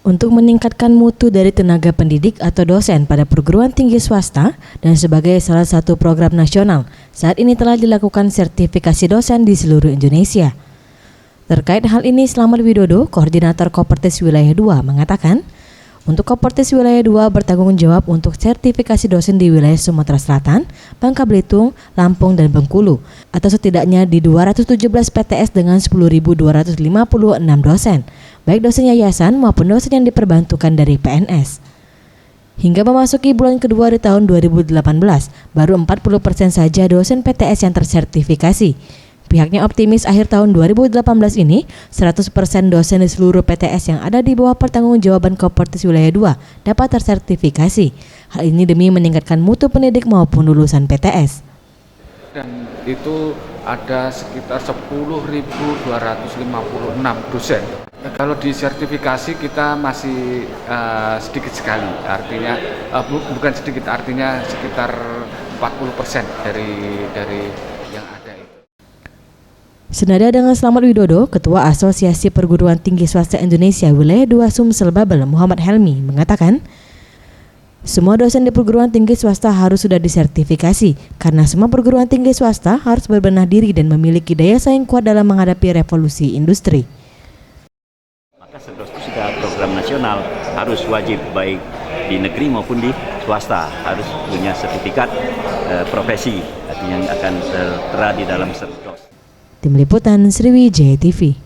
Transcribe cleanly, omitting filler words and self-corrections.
Untuk meningkatkan mutu dari tenaga pendidik atau dosen pada perguruan tinggi swasta dan sebagai salah satu program nasional, saat ini telah dilakukan sertifikasi dosen di seluruh Indonesia. Terkait hal ini, Slamet Widodo, Koordinator Kopertis Wilayah 2, mengatakan, untuk Kopertis Wilayah 2 bertanggung jawab untuk sertifikasi dosen di wilayah Sumatera Selatan, Bangka Belitung, Lampung, dan Bengkulu, atau setidaknya di 217 PTS dengan 10.256 dosen, baik dosen yayasan maupun dosen yang diperbantukan dari PNS. Hingga memasuki bulan kedua di tahun 2018, baru 40% saja dosen PTS yang tersertifikasi. Pihaknya optimis akhir tahun 2018 ini, 100% dosen di seluruh PTS yang ada di bawah pertanggungjawaban Kopertis Wilayah 2 dapat tersertifikasi. Hal ini demi meningkatkan mutu pendidik maupun lulusan PTS. Dan itu ada sekitar 10.256 dosen. Kalau di sertifikasi kita masih sedikit sekali, artinya bukan sedikit, artinya sekitar 40% dari yang ada itu. Senada dengan Slamet Widodo, Ketua Asosiasi Perguruan Tinggi Swasta Indonesia Wilayah 2 Sumsel Babel Muhammad Helmi mengatakan, semua dosen di perguruan tinggi swasta harus sudah disertifikasi karena semua perguruan tinggi swasta harus berbenah diri dan memiliki daya saing kuat dalam menghadapi revolusi industri. Maka itu sudah program nasional, harus wajib baik di negeri maupun di swasta harus punya sertifikat profesi yang akan tertera di dalam sertifikat. Tim Liputan Sriwijaya TV.